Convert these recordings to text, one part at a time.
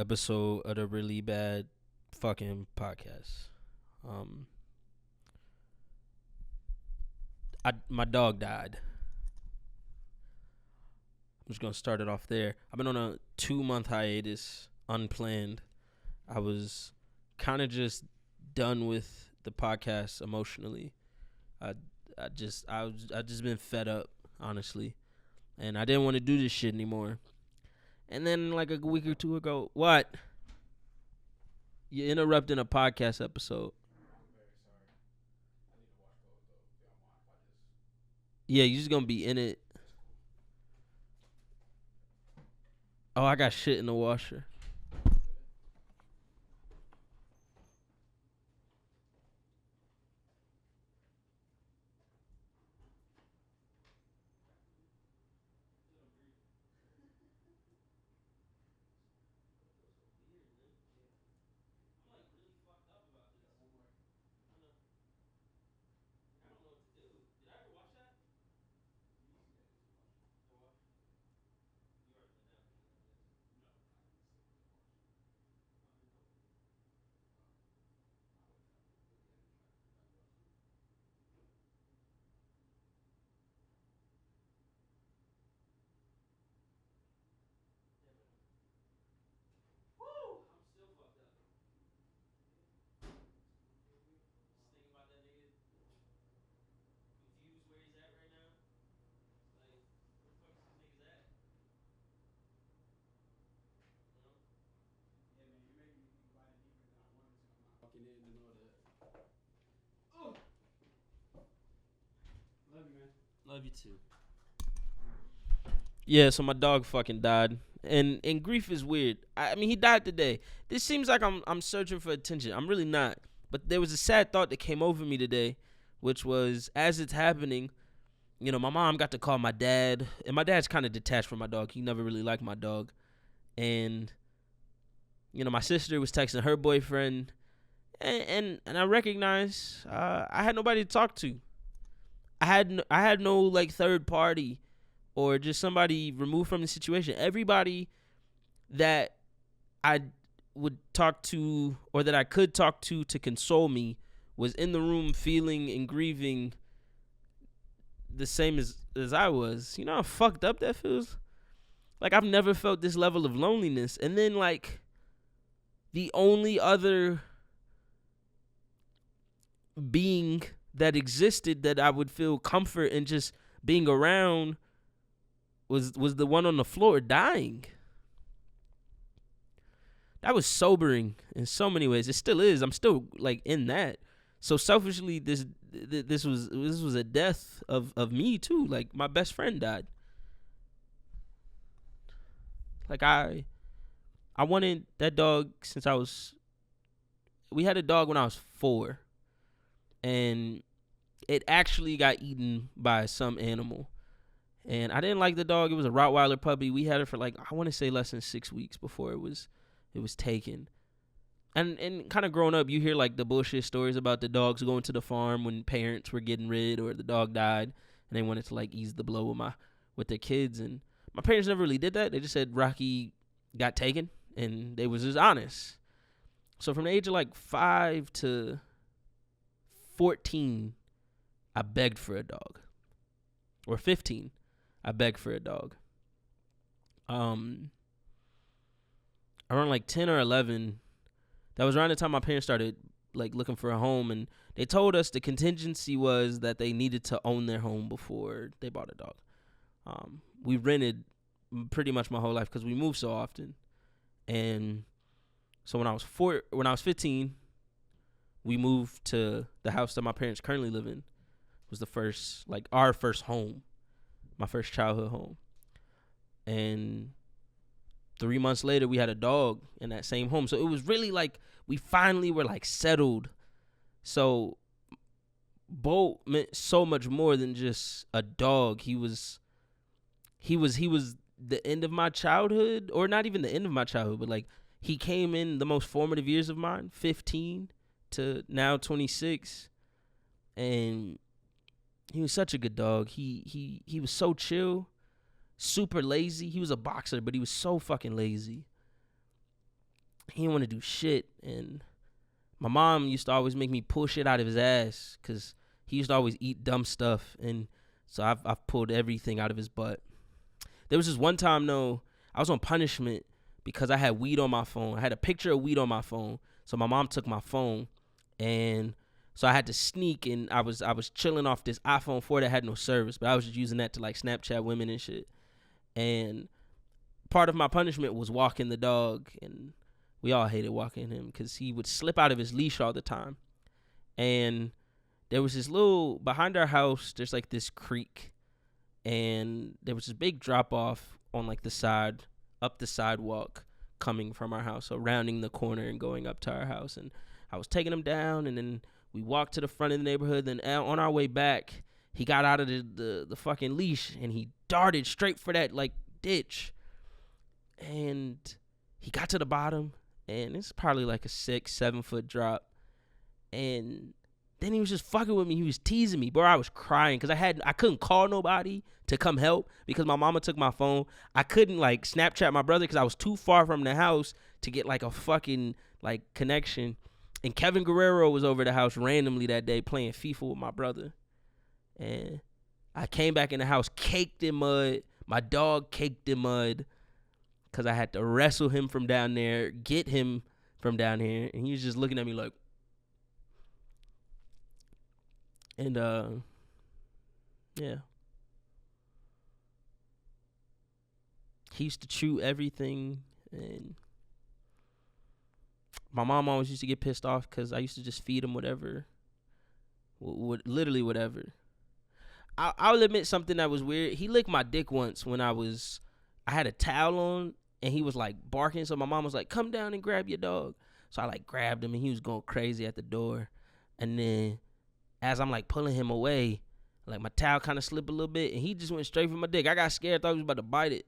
episode of the Really Bad Fucking Podcast. Um, my dog died. I'm just gonna start it off there. I've been on a 2-month hiatus, unplanned. I was kind of just done with the podcast emotionally. I just been fed up, honestly, and I didn't want to do this shit anymore. And then like a week or two ago, what? You're interrupting a podcast episode. Yeah, you're just gonna be in it. Oh, I got shit in the washer. Love you too. Yeah, so my dog fucking died. And grief is weird. I mean, he died today. This seems like I'm searching for attention. I'm really not. But there was a sad thought that came over me today, which was as it's happening, my mom got to call my dad, and my dad's kind of detached from my dog. He never really liked my dog. And my sister was texting her boyfriend, and I recognize I had nobody to talk to. I had no like third party or just somebody removed from the situation. Everybody that I would talk to or that I could talk to console me was in the room feeling and grieving the same as I was. You know how fucked up that feels? Like, I've never felt this level of loneliness. And then, like, the only other being that existed that I would feel comfort in just being around was the one on the floor dying. That was sobering in so many ways. It still is. I'm still like in that. So selfishly, this was a death of me too. Like, my best friend died. Like, I wanted that dog since we had a dog when I was 4, and it actually got eaten by some animal. And I didn't like the dog. It was a Rottweiler puppy. We had it for like, I want to say less than 6 weeks before it was taken. And kind of growing up, you hear like the bullshit stories about the dogs going to the farm when parents were getting rid or the dog died and they wanted to like ease the blow with their kids. And my parents never really did that. They just said Rocky got taken, and they was just honest. So from the age of like 5 to 14, I begged for a dog. Or 15, I begged for a dog. Around like 10 or 11, that was around the time my parents started like looking for a home, and they told us the contingency was that they needed to own their home before they bought a dog. We rented pretty much my whole life because we moved so often. And so when I was 15, we moved to the house that my parents currently live in. It was the first, like, our first home, my first childhood home. And 3 months later, we had a dog in that same home. So it was really like we finally were like settled. So Bolt meant so much more than just a dog. He was the end of my childhood, or not even the end of my childhood, but like he came in the most formative years of mine, 15 to now 26. And he was such a good dog. He was so chill, super lazy. He was a boxer, but he was so fucking lazy. He didn't want to do shit. And my mom used to always make me pull shit out of his ass because he used to always eat dumb stuff. And so I've pulled everything out of his butt. There was this one time, though, I was on punishment because I had weed on my phone. I had a picture of weed on my phone. So my mom took my phone, and so I had to sneak, and I was chilling off this iPhone 4 that had no service, but I was just using that to like Snapchat women and shit. And part of my punishment was walking the dog, and we all hated walking him because he would slip out of his leash all the time. And there was this little, behind our house, there's like this creek, and there was this big drop off on like the side, up the sidewalk coming from our house, so rounding the corner and going up to our house. And I was taking him down, and then we walked to the front of the neighborhood. Then on our way back, he got out of the fucking leash, and he darted straight for that like ditch. And he got to the bottom, and it's probably like a 6-7 foot drop. And then he was just fucking with me. He was teasing me, bro. I was crying because I couldn't call nobody to come help because my mama took my phone. I couldn't like Snapchat my brother because I was too far from the house to get like a fucking like connection. And Kevin Guerrero was over the house randomly that day playing FIFA with my brother. And I came back in the house caked in mud. My dog caked in mud because I had to wrestle him from down there, get him from down here. And he was just looking at me like, and yeah. He used to chew everything, and my mom always used to get pissed off because I used to just feed him whatever, literally whatever. I'll admit something that was weird. He licked my dick once when I had a towel on, and he was like barking. So my mom was like, "Come down and grab your dog." So I like grabbed him, and he was going crazy at the door. And then as I'm like pulling him away, like my towel kind of slipped a little bit, and he just went straight for my dick. I got scared, thought he was about to bite it.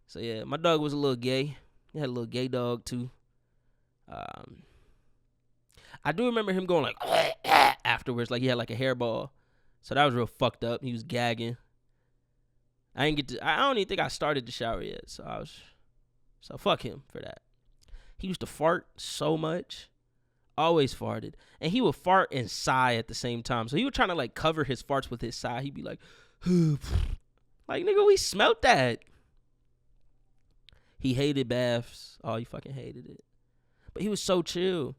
So yeah, my dog was a little gay. He had a little gay dog too. I do remember him going like afterwards, like he had like a hairball. So that was real fucked up. He was gagging. I don't even think I started the shower yet. So fuck him for that. He used to fart so much. Always farted. And he would fart and sigh at the same time. So he was trying to like cover his farts with his sigh. He'd be like, like, nigga, we smelt that. He hated baths. Oh, he fucking hated it. But he was so chill.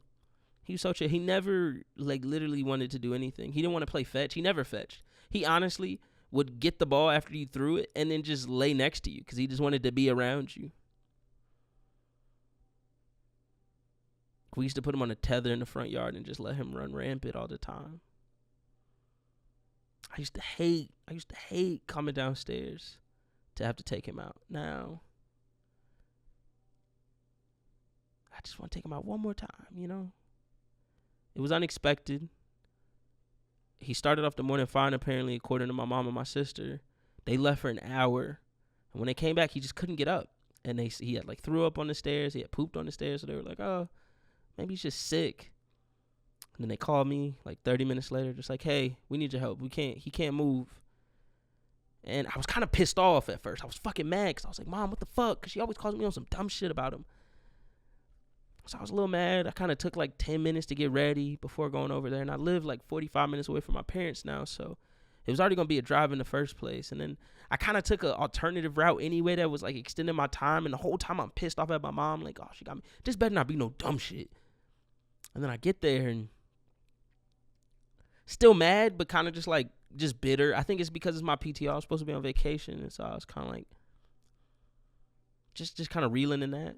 He never like literally wanted to do anything. He didn't want to play fetch. He never fetched. He honestly would get the ball after you threw it and then just lay next to you because he just wanted to be around you. We used to put him on a tether in the front yard and just let him run rampant all the time. I used to hate coming downstairs to have to take him out. Now, I just want to take him out one more time, you know? It was unexpected. He started off the morning fine, apparently, according to my mom and my sister. They left for an hour. And when they came back, he just couldn't get up. And he had, like, threw up on the stairs. He had pooped on the stairs. So they were like, oh, maybe he's just sick. And then they called me, like, 30 minutes later, just like, hey, we need your help. He can't move. And I was kind of pissed off at first. I was fucking mad because I was like, Mom, what the fuck? Because she always calls me on some dumb shit about him. So I was a little mad. I kind of took like 10 minutes to get ready before going over there. And I live like 45 minutes away from my parents now. So it was already going to be a drive in the first place. And then I kind of took an alternative route anyway that was like extending my time. And the whole time I'm pissed off at my mom. Like, oh, she got me. This better not be no dumb shit. And then I get there and still mad, but kind of just bitter. I think it's because it's my PTO. I was supposed to be on vacation. And so I was kind of like just kind of reeling in that.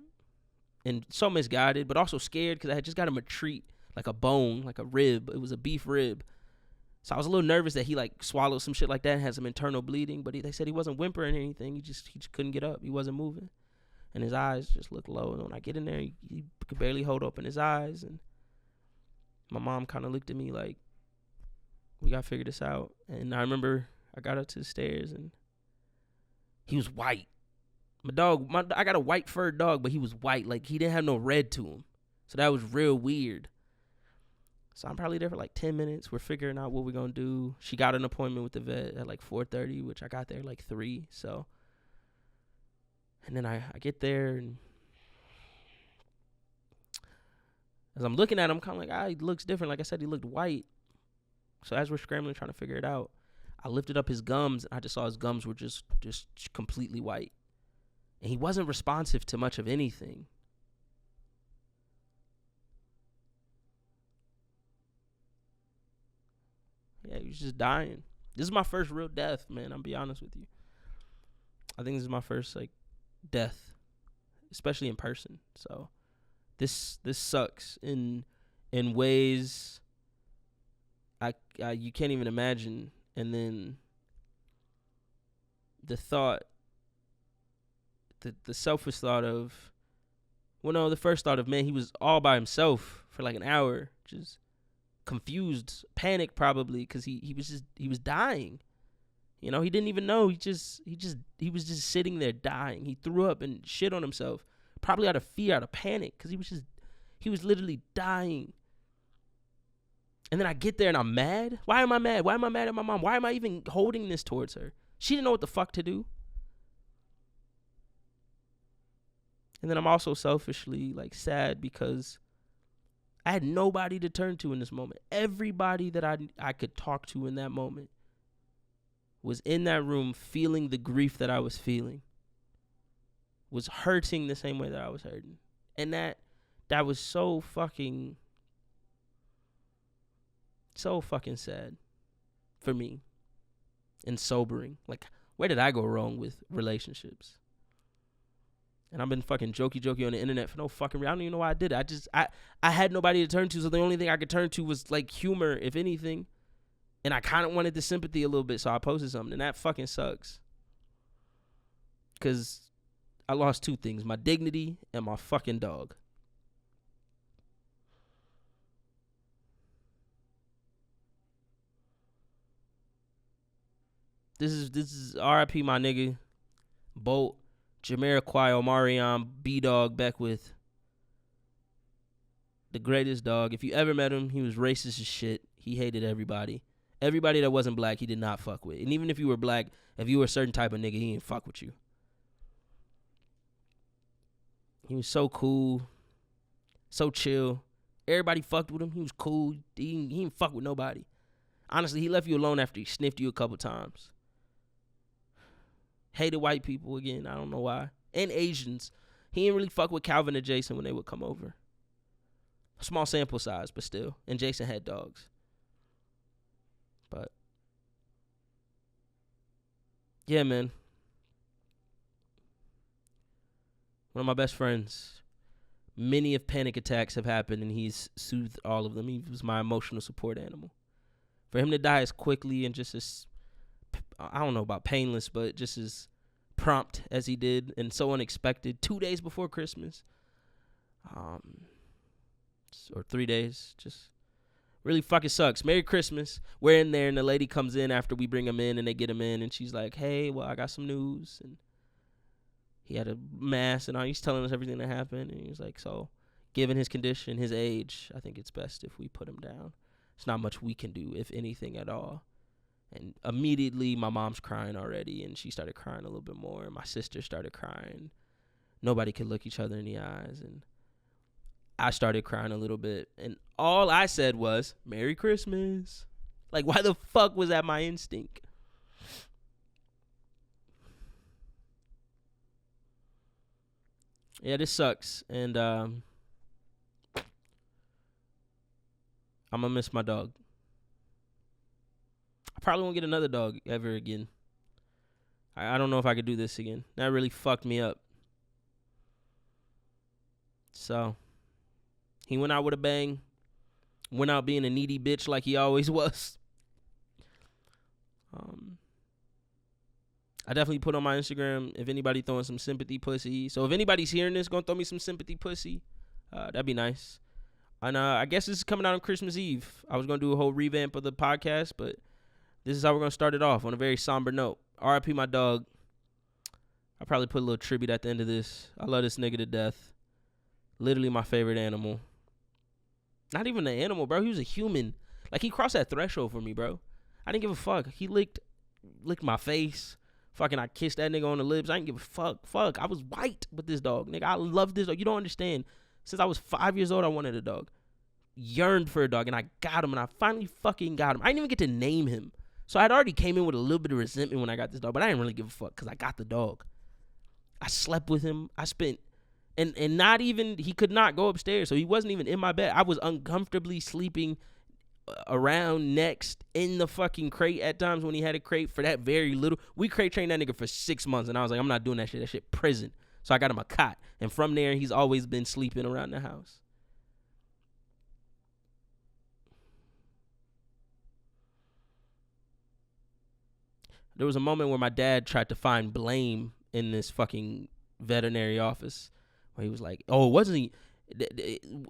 And so misguided, but also scared because I had just got him a treat, like a bone, like a rib. It was a beef rib. So I was a little nervous that he like swallowed some shit like that and had some internal bleeding. But they said he wasn't whimpering or anything. He just couldn't get up. He wasn't moving. And his eyes just looked low. And when I get in there, he could barely hold open his eyes. And my mom kind of looked at me like, we got to figure this out. And I remember I got up to the stairs and he was white. I got a white furred dog, but he was white. Like, he didn't have no red to him. So that was real weird. So I'm probably there for like 10 minutes. We're figuring out what we're going to do. She got an appointment with the vet at like 4:30, which I got there like 3. So, and then I get there and As I'm looking at him, kind of like, he looks different. Like I said, he looked white. So as we're scrambling, trying to figure it out, I lifted up his gums, and I just saw his gums were just completely white. And he wasn't responsive to much of anything. Yeah, he was just dying. This is my first real death, man. I'll be honest with you. I think this is my first, like, death, especially in person. So this sucks in ways I you can't even imagine. And then the thought, the selfish thought of, well, no, the first thought of, man, he was all by himself for like an hour, just confused, panicked probably, because he was dying. You know, he didn't even know. He was just sitting there dying. He threw up and shit on himself, probably out of fear, out of panic, because he was literally dying. And then I get there and I'm mad. Why am I mad? Why am I mad at my mom? Why am I even holding this towards her? She didn't know what the fuck to do. And then I'm also selfishly, like, sad because I had nobody to turn to in this moment. Everybody that I could talk to in that moment was in that room feeling the grief that I was feeling, was hurting the same way that I was hurting. And that was so fucking sad for me and sobering. Like, where did I go wrong with relationships? And I've been fucking jokey on the internet for no fucking reason. I don't even know why I did it. I had nobody to turn to, so the only thing I could turn to was, like, humor, if anything. And I kind of wanted the sympathy a little bit, so I posted something, and that fucking sucks. Because I lost two things, my dignity and my fucking dog. This is R.I.P. my nigga, Bolt, Jamiroquai, Omarion, B-Dawg, Beckwith. The greatest dog. If you ever met him, he was racist as shit. He hated everybody. Everybody that wasn't black, he did not fuck with. And even if you were black, if you were a certain type of nigga, he didn't fuck with you. He was so cool, so chill. Everybody fucked with him. He was cool. He didn't fuck with nobody. Honestly, he left you alone after he sniffed you a couple times. Hated white people again. I don't know why. And Asians. He didn't really fuck with Calvin and Jason when they would come over. Small sample size, but still. And Jason had dogs. But yeah, man. One of my best friends. Many of panic attacks have happened, and he's soothed all of them. He was my emotional support animal. For him to die as quickly and just as, I don't know about painless, but just as prompt as he did and so unexpected, 2 days before Christmas, or 3 days, just really fucking sucks. Merry Christmas. We're in there, and the lady comes in after we bring him in, and they get him in, and she's like, hey, well, I got some news. And he had a mass, and he's telling us everything that happened, and he was like, so, given his condition, his age, I think it's best if we put him down. There's not much we can do, if anything at all. And immediately, my mom's crying already, and she started crying a little bit more, and my sister started crying. Nobody could look each other in the eyes, and I started crying a little bit, and all I said was, Merry Christmas. Like, why the fuck was that my instinct? Yeah, this sucks, and I'm gonna miss my dog. I probably won't get another dog ever again. I don't know if I could do this again. That really fucked me up. So, he went out with a bang. Went out being a needy bitch like he always was. I definitely put on my Instagram if anybody throwing some sympathy pussy. So if anybody's hearing this, gonna throw me some sympathy pussy, that'd be nice. And I guess this is coming out on Christmas Eve. I was gonna do a whole revamp of the podcast, but this is how we're gonna start it off on a very somber note. R.I.P. my dog. I'll probably put a little tribute at the end of this. I love this nigga to death. Literally my favorite animal. Not even an animal, bro. He was a human. Like, he crossed that threshold for me, bro. I didn't give a fuck. He licked my face. Fucking, I kissed that nigga on the lips. I didn't give a fuck. Fuck. I was white with this dog, nigga. I love this dog. You don't understand. Since I was 5 years old, I wanted a dog. yearned for a dog, and I got him, and I finally fucking got him. I didn't even get to name him. So I'd already came in with a little bit of resentment when I got this dog, but I didn't really give a fuck because I got the dog. I slept with him. I spent, and not even, he could not go upstairs, so he wasn't even in my bed. I was uncomfortably sleeping around next in the fucking crate at times when he had a crate for that very little. We crate trained that nigga for 6 months, and I was like, I'm not doing that shit. That shit prison. So I got him a cot, and from there, he's always been sleeping around the house. There was a moment where my dad tried to find blame in this fucking veterinary office where he was like, oh, it wasn't he.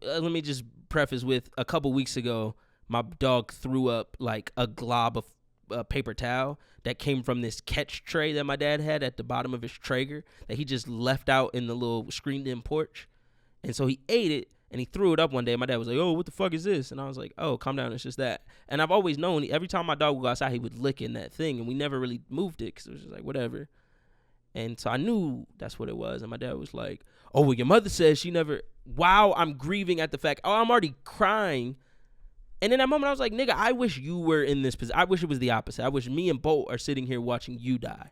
Let me just preface with, a couple weeks ago, my dog threw up like a glob of paper towel that came from this catch tray that my dad had at the bottom of his Traeger that he just left out in the little screened-in porch. And so he ate it, and he threw it up one day. My dad was like, oh, what the fuck is this? And I was like, oh, calm down, it's just that. And I've always known, every time my dog would go outside, he would lick in that thing, and we never really moved it because it was just like, whatever. And so I knew that's what it was. And my dad was like, oh, well, your mother says she never, while I'm grieving at the fact, oh, I'm already crying. And in that moment, I was like, nigga, I wish you were in this position. I wish it was the opposite. I wish me and Bolt are sitting here watching you die.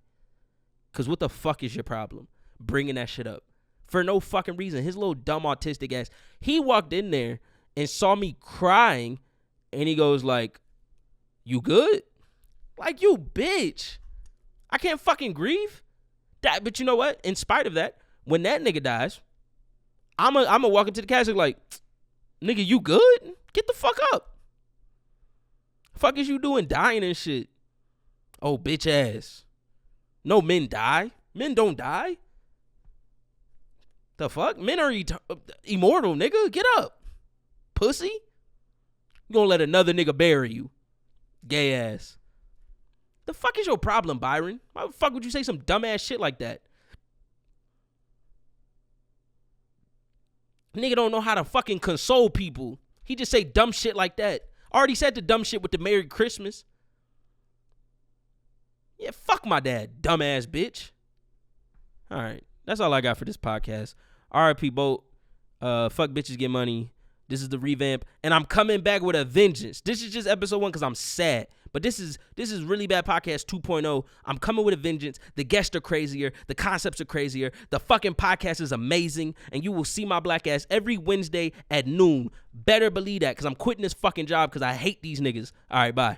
Because what the fuck is your problem? Bringing that shit up. For no fucking reason. His little dumb autistic ass. He walked in there and saw me crying, and he goes like, you good? Like, you bitch. I can't fucking grieve. But you know what? In spite of that, when that nigga dies, I'm a walk into the casket like, nigga, you good? Get the fuck up. Fuck is you doing dying and shit? Oh, bitch ass. No, men die. Men don't die. The fuck? Men are immortal, nigga. Get up. Pussy. You gonna let another nigga bury you. Gay ass. The fuck is your problem, Byron? Why the fuck would you say some dumbass shit like that? Nigga don't know how to fucking console people. He just say dumb shit like that. Already said the dumb shit with the Merry Christmas. Yeah, fuck my dad, dumbass bitch. All right. That's all I got for this podcast. R.I.P. Bolt. Fuck bitches get money. This is the revamp. And I'm coming back with a vengeance. This is just episode 1 because I'm sad. But this is Really Bad Podcast 2.0. I'm coming with a vengeance. The guests are crazier. The concepts are crazier. The fucking podcast is amazing. And you will see my black ass every Wednesday at noon. Better believe that because I'm quitting this fucking job because I hate these niggas. All right, bye.